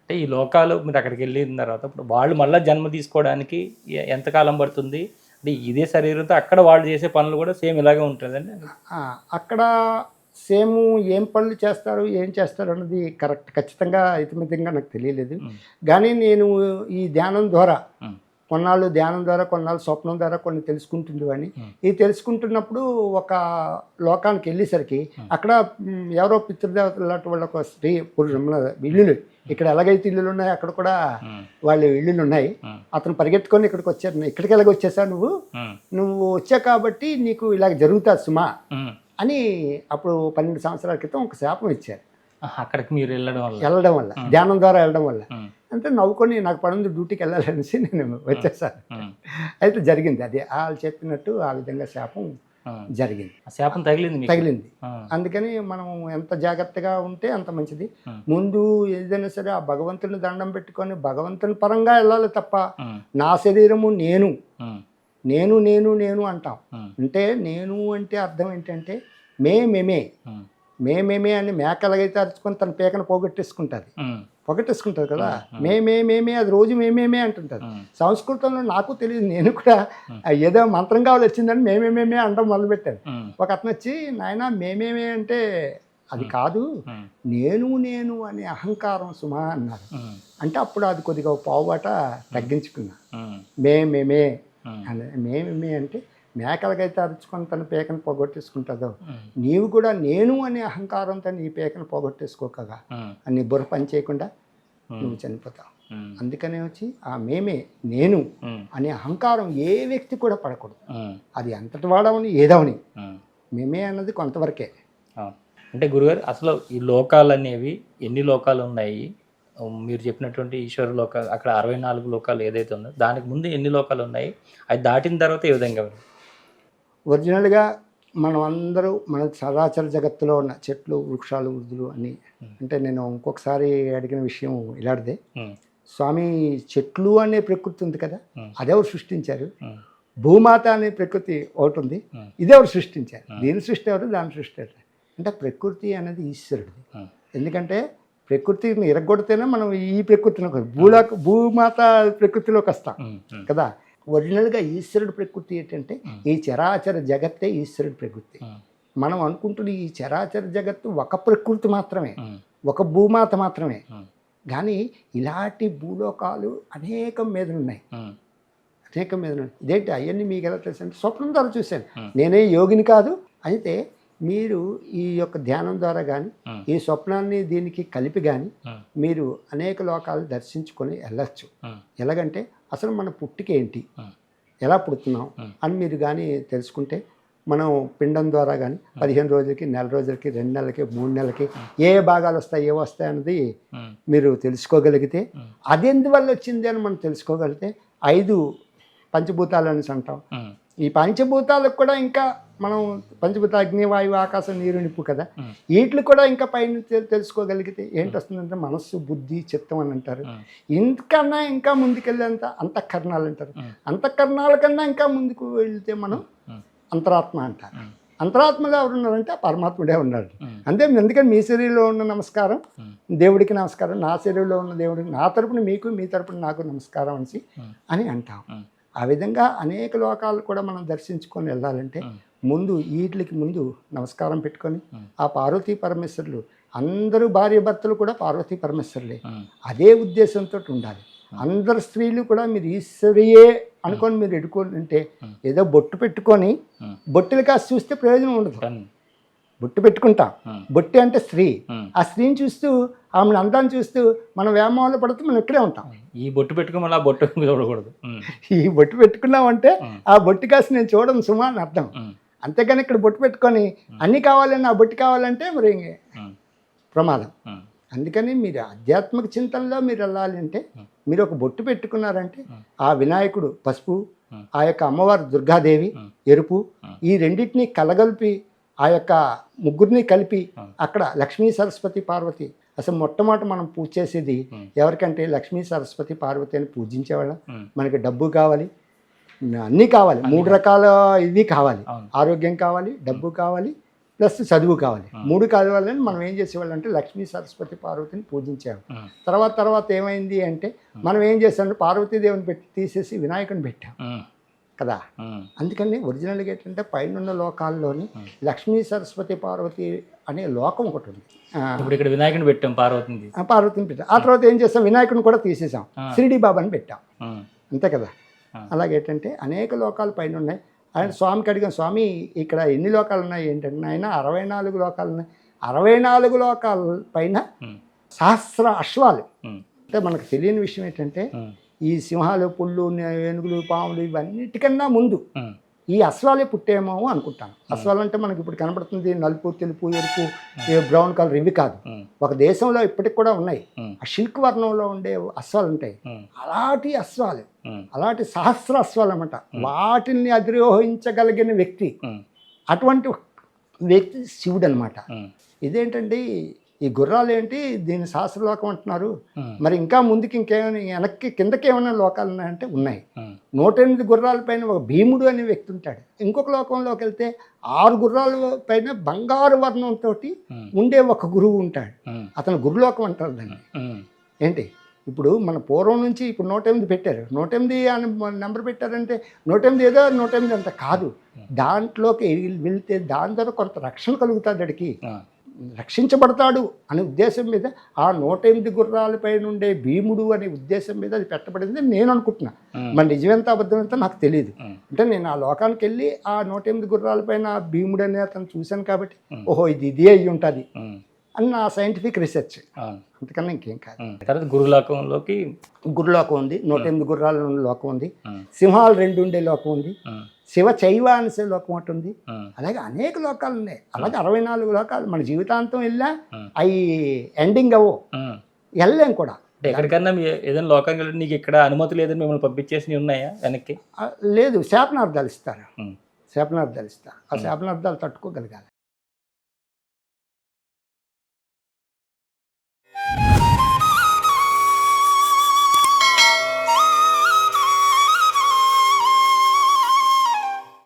అంటే ఈ లోకాలు మీరు అక్కడికి వెళ్ళిన తర్వాత ఇప్పుడు వాళ్ళు మళ్ళీ జన్మ తీసుకోవడానికి ఎంతకాలం పడుతుంది? అంటే ఇదే శరీరంతో అక్కడ వాళ్ళు చేసే పనులు కూడా సేమ్ ఇలాగే ఉంటుందండి? ఆ, అక్కడ సేమ్ ఏం పనులు చేస్తారు ఏం చేస్తారు అన్నది ఖచ్చితంగా ఇతిమితంగా నాకు తెలియలేదు. కానీ నేను ఈ ధ్యానం ద్వారా కొన్నాళ్ళు ధ్యానం ద్వారా కొన్నాళ్ళు స్వప్నం ద్వారా కొన్ని తెలుసుకుంటుండేవాడిని. ఇది తెలుసుకుంటున్నప్పుడు ఒక లోకానికి వెళ్ళేసరికి అక్కడ ఎవరో పితృదేవతలు లాంటి వాళ్ళ ఒక స్త్రీ ఇల్లులు, ఇక్కడ ఎలాగైతే ఇల్లులు ఉన్నాయో అక్కడ కూడా వాళ్ళ ఇల్లులు ఉన్నాయి. అతను పరిగెత్తుకొని ఇక్కడికి వచ్చారు. ఇక్కడికి ఎలాగ వచ్చేసా నువ్వు వచ్చావు కాబట్టి నీకు ఇలాగ జరుగుతుంది సుమా అని అప్పుడు 12 సంవత్సరాల క్రితం ఒక శాపం ఇచ్చారు. అక్కడికి మీరు వెళ్ళడం వల్ల ధ్యానం ద్వారా వెళ్ళడం వల్ల అంటే నవ్వుకొని నాకు పనుంది డ్యూటీకి వెళ్ళాలనేసి నేను వచ్చేసాను. అయితే జరిగింది అది వాళ్ళు చెప్పినట్టు ఆ విధంగా శాపం జరిగింది. శాపం తగిలింది. అందుకని మనం ఎంత జాగ్రత్తగా ఉంటే అంత మంచిది. ముందు ఏదైనా సరే ఆ భగవంతుని దండం పెట్టుకొని భగవంతుని పరంగా వెళ్ళాలి తప్ప నా శరీరము నేను నేను నేను నేను అంటాం. అంటే నేను అంటే అర్థం ఏంటంటే మేమే అని మేక ఎలాగైతే అరుచుకొని తన పేకను పొగట్టేసుకుంటుంది కదా. మేమే అది రోజు మేమే అంటుంటుంది. సంస్కృతంలో నాకు తెలియదు, నేను కూడా ఏదో మంత్రం కావాలి వచ్చిందని మేమే అనడం మొదలుపెట్టాను. ఒక అతను వచ్చి నాయన మేమే అంటే అది కాదు, నేను అనే అహంకారం సుమా అన్నారు. అంటే అప్పుడు అది కొద్దిగా పావుబాట తగ్గించుకున్నా. మేమే అంటే మేకలకైతే అరుచుకొని తన పేకను పోగొట్టేసుకుంటుందో నీవు కూడా నేను అనే అహంకారంతో నీ పేకను పోగొట్టేసుకోకగా నీ బుర్ర పని చేయకుండా నువ్వు చనిపోతావు. అందుకనే వచ్చి ఆ నేను అనే అహంకారం ఏ వ్యక్తి కూడా పడకూడదు. అది అంతటి వాడవని ఏదవని మేమే అన్నది కొంతవరకే. అంటే గురుగారు అసలు ఈ లోకాలు అనేవి ఎన్ని లోకాలు ఉన్నాయి? మీరు చెప్పినటువంటి ఈశ్వర లోకాలు అక్కడ 64 లోకాలు ఏదైతే ఉందో దానికి ముందు ఎన్ని లోకాలు ఉన్నాయి? అది దాటిన తర్వాత ఏ విధంగా? ఒరిజినల్గా మనం అందరూ మన చరాచర జగత్తులో ఉన్న చెట్లు వృక్షాలు వృద్ధులు అన్నీ. అంటే నేను ఇంకొకసారి అడిగిన విషయం ఇలాంటిదే. స్వామి చెట్లు అనే ప్రకృతి ఉంది కదా, అదెవరు సృష్టించారు? భూమాత అనే ప్రకృతి ఒకటి ఉంది, ఇదెవరు సృష్టించారు? దీని సృష్టి ఎవరు, దాని సృష్టి ఎవరు? అంటే ప్రకృతి అనేది ఈశ్వరుడిది. ఎందుకంటే ప్రకృతిని ఇరగొడితేనే మనం ఈ ప్రకృతిని భూమాత ప్రకృతిలోకి వస్తాం కదా. ఒరిజినల్గా ఈశ్వరుడు ప్రకృతి ఏంటంటే ఈ చరాచర జగత్తే ఈశ్వరుడు ప్రకృతి. మనం అనుకుంటున్న ఈ చరాచర జగత్తు ఒక ప్రకృతి మాత్రమే, ఒక భూమాత మాత్రమే. కానీ ఇలాంటి భూలోకాలు అనేకం మీద ఉన్నాయి. ఇదేంటి అవన్నీ మీకు ఎలా తెలుసు అంటే స్వప్నం ద్వారా చూశాను. నేనే యోగిని కాదు. అయితే మీరు ఈ యొక్క ధ్యానం ద్వారా కానీ ఈ స్వప్నాన్ని దీనికి కలిపి కానీ మీరు అనేక లోకాలు దర్శించుకొని వెళ్ళచ్చు. ఎలాగంటే అసలు మన పుట్టిక ఏంటి, ఎలా పుడుతున్నాం అని మీరు కానీ తెలుసుకుంటే మనం పిండం ద్వారా కానీ 15 రోజులకి, నెల రోజులకి, 2 నెలలకి, 3 నెలలకి ఏ భాగాలు వస్తాయి ఏ వస్తాయి అన్నది మీరు తెలుసుకోగలిగితే, అది ఎందువల్ల వచ్చింది అని మనం తెలుసుకోగలిగితే 5 పంచభూతాలు అనేసి అంటాం. ఈ పంచభూతాలకు కూడా ఇంకా మనం పంచభూత అగ్ని వాయువు ఆకాశం నీరు నిప్పు కదా, వీటిని కూడా ఇంకా పైన తెలుసుకోగలిగితే ఏంటి వస్తుందంటే మనస్సు బుద్ధి చిత్తం అని అంటారు. ఇంతకన్నా ఇంకా ముందుకెళ్ళేంత అంతఃకరణాలు అంటారు. అంతఃకరణాల కన్నా ఇంకా ముందుకు వెళ్తే మనం అంతరాత్మ అంటారు. అంతరాత్మగా ఎవరున్నారంటే పరమాత్ముడే ఉన్నాడు. అంతే. అందుకని మీ శరీరంలో ఉన్న నమస్కారం దేవుడికి నమస్కారం, నా శరీరంలో ఉన్న దేవుడికి, నా తరపున మీకు, మీ తరపున నాకు నమస్కారం అని అంటాం. ఆ విధంగా అనేక లోకాలు కూడా మనం దర్శించుకొని వెళ్ళాలంటే ముందు వీటికి ముందు నమస్కారం పెట్టుకొని ఆ పార్వతీ పరమేశ్వరులు అందరూ భార్య భర్తలు కూడా పార్వతీ పరమేశ్వరులే, అదే ఉద్దేశంతో ఉండాలి. అందరు స్త్రీలు కూడా మీరు ఈశ్వరియే అనుకొని మీరు ఎడుకుంటే ఏదో బొట్టు పెట్టుకొని బొట్టులు కాసి చూస్తే ప్రయోజనం ఉండదు. బొట్టు పెట్టుకుంటాం, బొట్టు అంటే స్త్రీ, ఆ స్త్రీని చూస్తూ ఆమెను అందాన్ని చూస్తూ మనం వ్యామోహంలో పడుతూ మనం ఇక్కడే ఉంటాం. ఈ బొట్టు పెట్టుకోమని ఆ బొట్టు చూడకూడదు. ఈ బొట్టు పెట్టుకున్నామంటే ఆ బొట్టు కాసి నేను చూడను సుమా అని అర్థం. అంతేగాని ఇక్కడ బొట్టు పెట్టుకొని అన్నీ కావాలని ఆ బొట్టు కావాలంటే మరి ప్రమాదం. అందుకని మీరు ఆధ్యాత్మిక చింతనలో మీరు వెళ్ళాలి అంటే మీరు ఒక బొట్టు పెట్టుకున్నారంటే ఆ వినాయకుడు పసుపు, ఆ యొక్క అమ్మవారు దుర్గాదేవి ఎరుపు, ఈ రెండింటినీ కలగలిపి ఆ యొక్క ముగ్గురిని కలిపి అక్కడ లక్ష్మీ సరస్వతి పార్వతి. అసలు మొట్టమొదటి మనం పూజ చేసేది ఎవరికంటే లక్ష్మీ సరస్వతి పార్వతి అని పూజించేవాళ్ళం. మనకి డబ్బు కావాలి, అన్నీ కావాలి, 3 రకాల ఇది కావాలి, ఆరోగ్యం కావాలి, డబ్బు కావాలి, ప్లస్ చదువు కావాలి. 3 కావాలని మనం ఏం చేసేవాళ్ళం అంటే లక్ష్మీ సరస్వతి పార్వతిని పూజించాము. తర్వాత ఏమైంది అంటే మనం ఏం చేసామంటే పార్వతీదేవిని పెట్టి తీసేసి వినాయకుని పెట్టాం కదా. అందుకని ఒరిజినల్గా ఏంటంటే పైన లోకాల్లోని లక్ష్మీ సరస్వతి పార్వతి అనే లోకం ఒకటి ఉంది. ఇప్పుడు ఇక్కడ వినాయకుని పెట్టాం, పార్వతిని పెట్టాం. ఆ తర్వాత ఏం చేస్తాం, వినాయకుని కూడా తీసేసాం, షిరిడి బాబాని పెట్టాం. అంతే కదా. అలాగేంటంటే అనేక లోకాలు పైన ఉన్నాయి. ఆయన స్వామికి అడిగాం, స్వామి ఇక్కడ ఎన్ని లోకాలు ఉన్నాయి ఏంటంటే ఆయన 64 లోకాలు ఉన్నాయి. 64 లోకాల పైన సహస్ర అశ్వాలు. అంటే మనకు తెలియని విషయం ఏంటంటే ఈ సింహాలు, పుళ్ళు, ఏనుగులు, పాములు ఇవన్నిటికన్నా ముందు ఈ అశ్వాలే పుట్టేమో అనుకుంటాను. అశ్వాలు అంటే మనకి ఇప్పుడు కనబడుతుంది నలుపు, తెలుపు, ఎరుపు, బ్రౌన్ కలర్, ఇవి కాదు. ఒక దేశంలో ఇప్పటికి కూడా ఉన్నాయి. ఆ సిల్క్ వర్ణంలో ఉండే అశ్వాలు ఉంటాయి. అలాంటి అశ్వాలు, అలాంటి సహస్ర అశ్వాలు అన్నమాట. వాటిని అధిరోహించగలిగిన వ్యక్తి, అటువంటి వ్యక్తి శివుడు అనమాట. ఇదేంటండి ఈ గుర్రాలు ఏంటి, దీన్ని సహస్రలోకం అంటున్నారు. మరి ఇంకా ముందుకి ఇంకేమైనా వెనక్కి కిందకి ఏమైనా లోకాలు ఉన్నాయంటే ఉన్నాయి. 108 గుర్రాల పైన ఒక భీముడు అనే వ్యక్తి ఉంటాడు. ఇంకొక లోకంలోకి వెళ్తే 6 గుర్రాల పైన బంగారు వర్ణంతో ఉండే ఒక గురువు ఉంటాడు. అతను గురులోకం అంటారు దాన్ని. ఏంటి ఇప్పుడు మన పూర్వం నుంచి ఇప్పుడు 108 పెట్టారు. 108 అని నెంబర్ పెట్టారంటే 108 ఏదో 108 అంత కాదు. దాంట్లోకి వెళ్తే దాని ద్వారా కొంత రక్షణ కలుగుతుంది, అడికి రక్షించబడతాడు అనే ఉద్దేశం మీద ఆ 108 గుర్రాలపై ఉండే భీముడు అనే ఉద్దేశం మీద అది పెట్టబడింది నేను అనుకుంటున్నా. మరి నిజమెంత అబద్ధమెంత నాకు తెలియదు. అంటే నేను ఆ లోకానికి వెళ్ళి ఆ 108 గుర్రాలపైన భీముడు అనే అతను చూశాను కాబట్టి ఓహో ఇది ఇదే అయ్యి ఉంటుంది అని నా సైంటిఫిక్ రీసెర్చ్. అంతకన్నా ఇంకేం కాదు. తర్వాత గురులోకంలోకి గురులోకం ఉంది, 108 గుర్రాల లోకం ఉంది, సింహాలు 2 ఉండే లోకం ఉంది, శివ చైవ అనే లోకం ఒకటి ఉంది. అలాగే అనేక లోకాలు ఉన్నాయి. అలాగే 64 లోకాలు. మన జీవితాంతం వెళ్ళా అవి ఎండింగ్ అవ్వవు, వెళ్ళలేం కూడా. ఎక్కడికన్నా ఏదైనా లోకానికి వెళ్ళి నీకు ఇక్కడ అనుమతి లేదని మిమ్మల్ని పంపించేసి ఉన్నాయా వెనక్కి? లేదు, శాపనార్థాలు ఇస్తారు. శాపనార్థాలు ఇస్తారు. ఆ శాపనార్థాలు తట్టుకోగలగాలి.